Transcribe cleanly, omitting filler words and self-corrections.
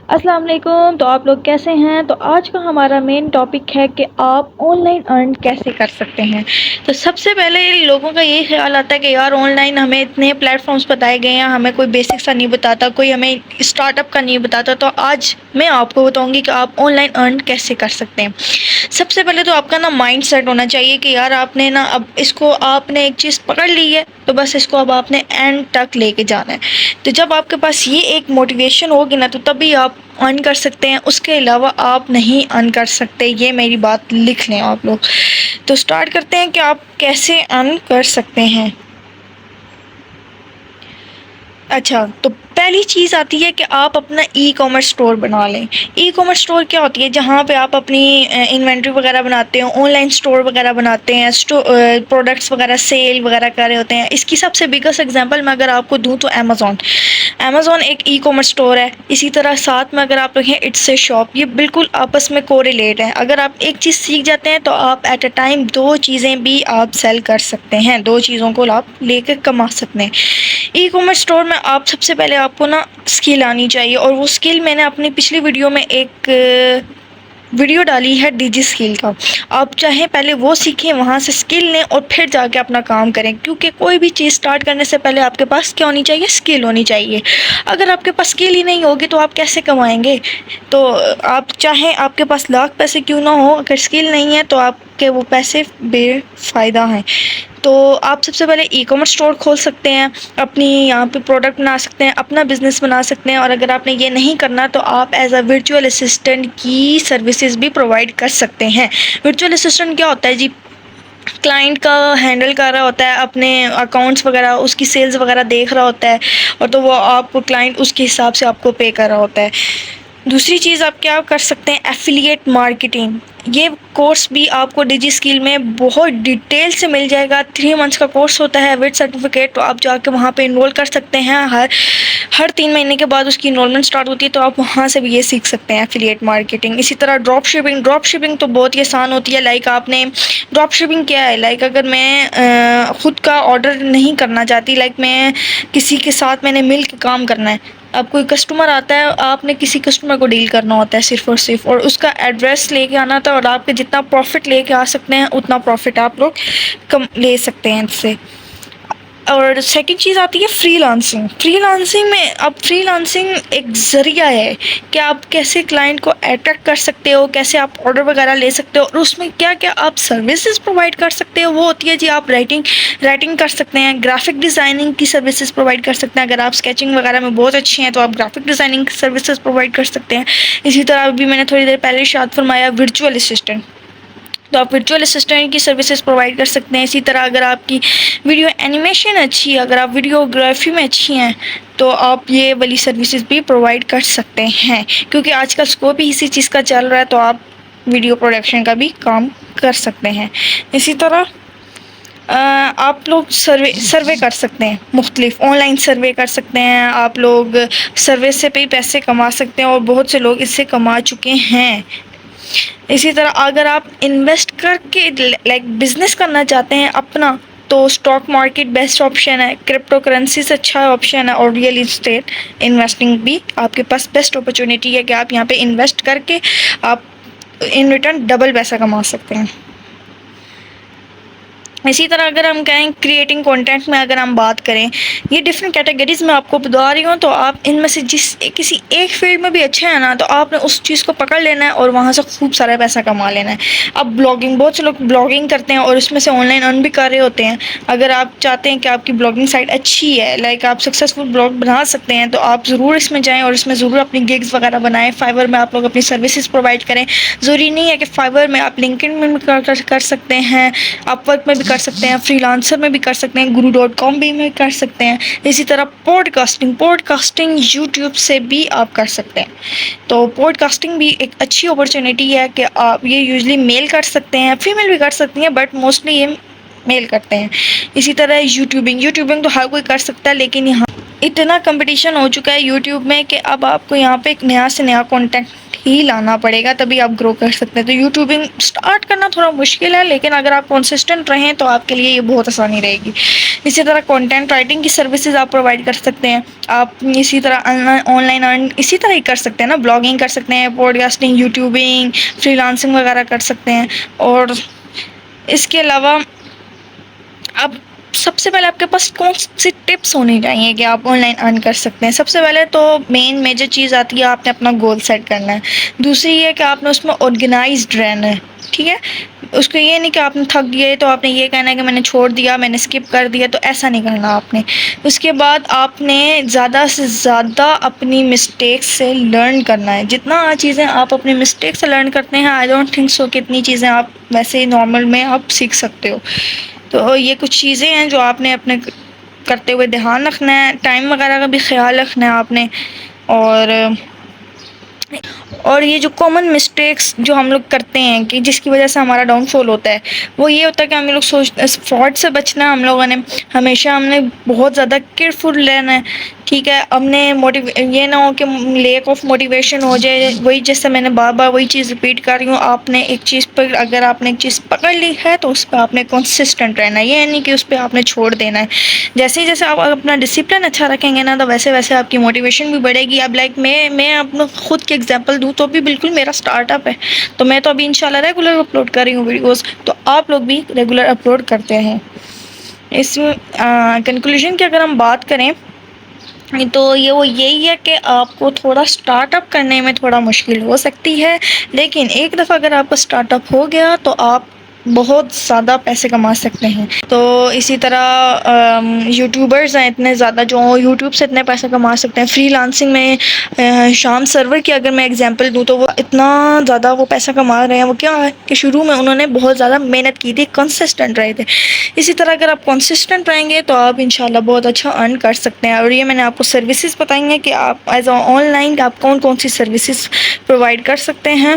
السلام علیکم. تو آپ لوگ کیسے ہیں؟ تو آج کا ہمارا مین ٹاپک ہے کہ آپ آن لائن ارن کیسے کر سکتے ہیں. تو سب سے پہلے لوگوں کا یہی خیال آتا ہے کہ یار آن لائن ہمیں اتنے پلیٹ فارمز بتائے گئے ہیں، ہمیں کوئی بیسک سا نہیں بتاتا، کوئی ہمیں اسٹارٹ اپ کا نہیں بتاتا. تو آج میں آپ کو بتاؤں گی کہ آپ آن لائن ارن کیسے کر سکتے ہیں. سب سے پہلے تو آپ کا مائنڈ سیٹ ہونا چاہیے کہ یار آپ نے اب اس کو آپ نے ایک چیز پکڑ لی ہے تو بس اس کو اب آپ نے اینڈ تک لے کے جانا ہے. تو جب آپ کے پاس یہ ایک موٹیویشن ہوگی نا تو تبھی آپ ارن کر سکتے ہیں. اس کے علاوہ آپ نہیں ارن کر سکتے. یہ میری بات لکھ لیں آپ لوگ. تو سٹارٹ کرتے ہیں کہ آپ کیسے ارن کر سکتے ہیں. اچھا، تو پہلی چیز آتی ہے کہ آپ اپنا ای کامرس اسٹور بنا لیں. ای کامرس اسٹور کیا ہوتی ہے؟ جہاں پہ آپ اپنی انوینٹری وغیرہ بناتے ہیں، آن لائن اسٹور وغیرہ بناتے ہیں، پروڈکٹس وغیرہ سیل وغیرہ کر رہے ہوتے ہیں. اس کی سب سے بگیسٹ ایگزامپل میں اگر آپ کو دوں تو امیزون ایک ای کامرس اسٹور ہے. اسی طرح ساتھ میں اگر آپ لوگ ہیں اٹس اے شاپ، یہ بالکل آپس میں کوریلیٹ ہے. اگر آپ ایک چیز سیکھ جاتے ہیں تو آپ ایٹ اے ٹائم دو چیزیں بھی آپ سیل کر سکتے ہیں، دو چیزوں کو آپ لے کے کما سکتے ہیں. ای کامرس اسٹور میں آپ سب سے پہلے آپ کو اسکل آنی چاہیے، اور وہ اسکل میں نے اپنی پچھلی ویڈیو میں ایک ویڈیو ڈالی ہے ڈی جی اسکل کا. آپ چاہیں پہلے وہ سیکھیں، وہاں سے اسکل لیں اور پھر جا کے اپنا کام کریں. کیونکہ کوئی بھی چیز اسٹارٹ کرنے سے پہلے آپ کے پاس کیا ہونی چاہیے؟ اسکل ہونی چاہیے. اگر آپ کے پاس اسکل ہی نہیں ہوگی تو آپ کیسے کمائیں گے؟ تو آپ چاہیں آپ کے پاس لاکھ پیسے کیوں نہ ہو، اگر اسکل نہیں ہے تو آپ کے وہ پیسے بے فائدہ ہیں. تو آپ سب سے پہلے ای کامرس اسٹور کھول سکتے ہیں، اپنی یہاں پہ پروڈکٹ بنا سکتے ہیں، اپنا بزنس بنا سکتے ہیں. اور اگر آپ نے یہ نہیں کرنا تو آپ ایز اے ورچوئل اسسٹنٹ کی سروسز بھی پرووائڈ کر سکتے ہیں. ورچوئل اسسٹنٹ کیا ہوتا ہے جی؟ کلائنٹ کا ہینڈل کر رہا ہوتا ہے، اپنے اکاؤنٹس وغیرہ، اس کی سیلز وغیرہ دیکھ رہا ہوتا ہے، اور تو وہ آپ کو کلائنٹ اس کے حساب سے آپ کو پے کر رہا ہوتا ہے. دوسری چیز آپ کیا کر سکتے ہیں؟ Affiliate marketing. یہ کورس بھی آپ کو ڈیجی اسکل میں بہت ڈیٹیل سے مل جائے گا. 3 منتھس کا کورس ہوتا ہے وتھ سرٹیفکیٹ. تو آپ جا کے وہاں پہ انرول کر سکتے ہیں. ہر 3 مہینے کے بعد اس کی انرولمنٹ اسٹارٹ ہوتی ہے، تو آپ وہاں سے بھی یہ سیکھ سکتے ہیں ایفیلیٹ مارکیٹنگ. اسی طرح ڈراپ شپنگ تو بہت ہی آسان ہوتی ہے. لائک آپ نے ڈراپ شپنگ کیا ہے؟ لائک اگر میں خود کا آرڈر نہیں کرنا چاہتی، لائک میں کسی کے ساتھ میں نے مل کے کام کرنا ہے. اب کوئی کسٹمر آتا ہے، آپ نے کسی کسٹمر کو ڈیل کرنا ہوتا ہے صرف اور صرف، اور اس کا ایڈریس لے کے آنا تھا، اور آپ کے جتنا پروفٹ لے کے آ سکتے ہیں اتنا پروفٹ آپ لوگ کم لے سکتے ہیں اس سے. اور سیکنڈ چیز آتی ہے فری لانسنگ. فری لانسنگ ایک ذریعہ ہے کہ آپ کیسے کلائنٹ کو اٹریکٹ کر سکتے ہو، کیسے آپ آرڈر وغیرہ لے سکتے ہو، اور اس میں کیا کیا آپ سروسز پرووائڈ کر سکتے ہو. وہ ہوتی ہے جی، آپ رائٹنگ کر سکتے ہیں، گرافک ڈیزائننگ کی سروسز پرووائڈ کر سکتے ہیں. اگر آپ اسکیچنگ وغیرہ میں بہت اچھے ہیں تو آپ گرافک ڈیزائننگ کی سروسز پرووائڈ کر سکتے ہیں. اسی طرح ابھی میں نے تھوڑی دیر پہلے ارشاد فرمایا ورچوئل اسسٹنٹ، تو آپ ورچوئل اسسٹنٹ کی سروسز پرووائڈ کر سکتے ہیں. اسی طرح اگر آپ کی ویڈیو اینیمیشن اچھی ہے، اگر آپ ویڈیوگرافی میں اچھی ہیں، تو آپ یہ والی سروسز بھی پرووائڈ کر سکتے ہیں. کیونکہ آج کل اسکوپ ہی اسی چیز کا چل رہا ہے، تو آپ ویڈیو پروڈکشن کا بھی کام کر سکتے ہیں. اسی طرح آپ لوگ سروے کر سکتے ہیں، مختلف آن لائن سروے کر سکتے ہیں. آپ لوگ سروے سے بھی پیسے کما سکتے ہیں، اور بہت سے لوگ اس سے کما چکے ہیں. اسی طرح اگر آپ انویسٹ کر کے لائک بزنس کرنا چاہتے ہیں اپنا، تو اسٹاک مارکیٹ بیسٹ آپشن ہے. کرپٹو کرنسیز اچھا آپشن ہے، اور ریئل اسٹیٹ انویسٹنگ بھی آپ کے پاس بیسٹ اپرچونیٹی ہے کہ آپ یہاں پہ انویسٹ کر کے آپ ان ریٹرن ڈبل پیسہ کما سکتے ہیں. اسی طرح اگر ہم کہیں کریٹنگ کنٹینٹ میں اگر ہم بات کریں، یہ ڈفرینٹ کیٹیگریز میں آپ کو بتا رہی ہوں. تو آپ ان میں سے کسی ایک فیلڈ میں بھی اچھے ہیں نا، تو آپ نے اس چیز کو پکڑ لینا ہے اور وہاں سے خوب سارا پیسہ کما لینا ہے. اب بلاگنگ، بہت سے لوگ بلاگنگ کرتے ہیں اور اس میں سے آن لائن ارن بھی کر رہے ہوتے ہیں. اگر آپ چاہتے ہیں کہ آپ کی بلاگنگ سائٹ اچھی ہے، لائک آپ سکسیزفل بلاگ بنا سکتے ہیں، تو آپ ضرور اس میں جائیں اور اس میں ضرور اپنی گگز وغیرہ بنائیں. فائور میں آپ لوگ اپنی سروسز پرووائڈ کریں. ضروری نہیں ہے کہ فائور میں آپ لنکڈ میں بھی کر سکتے ہیں، اپ ورک میں بھی کر سکتے ہیں، فری لانسر میں بھی کر سکتے ہیں، guru.com بھی میں کر سکتے ہیں. اسی طرح پوڈ کاسٹنگ یوٹیوب سے بھی آپ کر سکتے ہیں. تو پوڈ کاسٹنگ بھی ایک اچھی اپرچونیٹی ہے کہ آپ یہ یوزلی میل کر سکتے ہیں، فیمیل بھی کر سکتی ہیں، بٹ موسٹلی یہ میل کرتے ہیں. اسی طرح یوٹیوبنگ تو ہر کوئی کر سکتا ہے، لیکن یہاں اتنا کمپٹیشن ہو چکا ہے یوٹیوب میں کہ اب آپ کو یہاں پہ ایک نیا سے نیا کنٹینٹ ہی لانا پڑے گا، تبھی آپ گرو کر سکتے ہیں. تو یوٹیوبنگ اسٹارٹ کرنا تھوڑا مشکل ہے، لیکن اگر آپ کنسسٹنٹ رہیں تو آپ کے لیے یہ بہت آسانی رہے گی. اسی طرح کنٹینٹ رائٹنگ کی سروسز آپ پرووائڈ کر سکتے ہیں. آپ اسی طرح آن لائن ارن اسی طرح ہی کر سکتے ہیں نا، بلاگنگ کر سکتے ہیں، پوڈ کاسٹنگ، یوٹیوبنگ، فری لانسنگ وغیرہ کر سکتے ہیں. اور اس کے علاوہ اب سب سے پہلے آپ کے پاس کون سی ٹپس ہونی چاہیے کہ آپ آن لائن ارن کر سکتے ہیں. سب سے پہلے تو مین میجر چیز آتی ہے آپ نے اپنا گول سیٹ کرنا ہے. دوسری یہ کہ آپ نے اس میں آرگنائزڈ رہنا ہے. ٹھیک ہے، اس کو یہ نہیں کہ آپ نے تھک گئے تو آپ نے یہ کہنا ہے کہ میں نے چھوڑ دیا، میں نے اسکپ کر دیا، تو ایسا نہیں کرنا آپ نے. اس کے بعد آپ نے زیادہ سے زیادہ اپنی مسٹیکس سے لرن کرنا ہے. جتنا چیزیں آپ اپنی مسٹیک سے لرن کرتے ہیں، آئی ڈونٹ تھنک سو کتنی چیزیں آپ ویسے ہی نارمل میں آپ سیکھ سکتے ہو. تو یہ کچھ چیزیں ہیں جو آپ نے اپنے کرتے ہوئے دھیان رکھنا ہے. ٹائم وغیرہ کا بھی خیال رکھنا ہے آپ نے. اور یہ جو کامن مسٹیکس جو ہم لوگ کرتے ہیں کہ جس کی وجہ سے ہمارا ڈاؤن فال ہوتا ہے، وہ یہ ہوتا ہے کہ ہم لوگ فراڈ سے بچنا ہے. ہم لوگوں نے ہمیشہ بہت زیادہ کیئرفل رہنا ہے. ٹھیک ہے، ہم نے یہ نہ ہو کہ لیک آف موٹیویشن ہو جائے. وہی جس سے میں نے بار بار وہی چیز ریپیٹ کر رہی ہوں. آپ نے ایک چیز پر اگر آپ نے ایک چیز پکڑ لی ہے تو اس پہ آپ نے کنسسٹنٹ رہنا ہے. یہ نہیں کہ اس پہ آپ نے چھوڑ دینا ہے. جیسے ہی جیسے آپ اپنا ڈسپلن اچھا رکھیں گے نا، تو ویسے ویسے آپ کی موٹیویشن بھی بڑھے گی. اب لائک میں اپنا خود کی ایگزامپل دوں تو ابھی بالکل میرا اسٹارٹ اپ ہے، تو میں تو ابھی انشاءاللہ ریگولر اپلوڈ کر رہی ہوں ویڈیوز. تو آپ لوگ بھی ریگولر اپلوڈ کرتے ہیں. اس کنکلوژن کی اگر ہم بات کریں تو وہ یہی ہے کہ آپ کو تھوڑا اسٹارٹ اپ کرنے میں تھوڑا مشکل ہو سکتی ہے، لیکن ایک دفعہ اگر آپ کا اسٹارٹ اپ ہو گیا تو آپ بہت زیادہ پیسے کما سکتے ہیں. تو اسی طرح یوٹیوبرز ہیں اتنے زیادہ جو یوٹیوب سے اتنے پیسے کما سکتے ہیں. فری لانسنگ میں شام سرور کی اگر میں ایگزامپل دوں تو وہ اتنا زیادہ وہ پیسہ کما رہے ہیں. وہ کیا ہے کہ شروع میں انہوں نے بہت زیادہ محنت کی تھی، کنسسٹنٹ رہے تھے. اسی طرح اگر آپ کنسسٹنٹ رہیں گے تو آپ انشاءاللہ بہت اچھا ارن کر سکتے ہیں. اور یہ میں نے آپ کو سروسز بتائیں گے کہ آپ ایز آن لائن آپ کون کون سی سروسز پرووائڈ کر سکتے ہیں.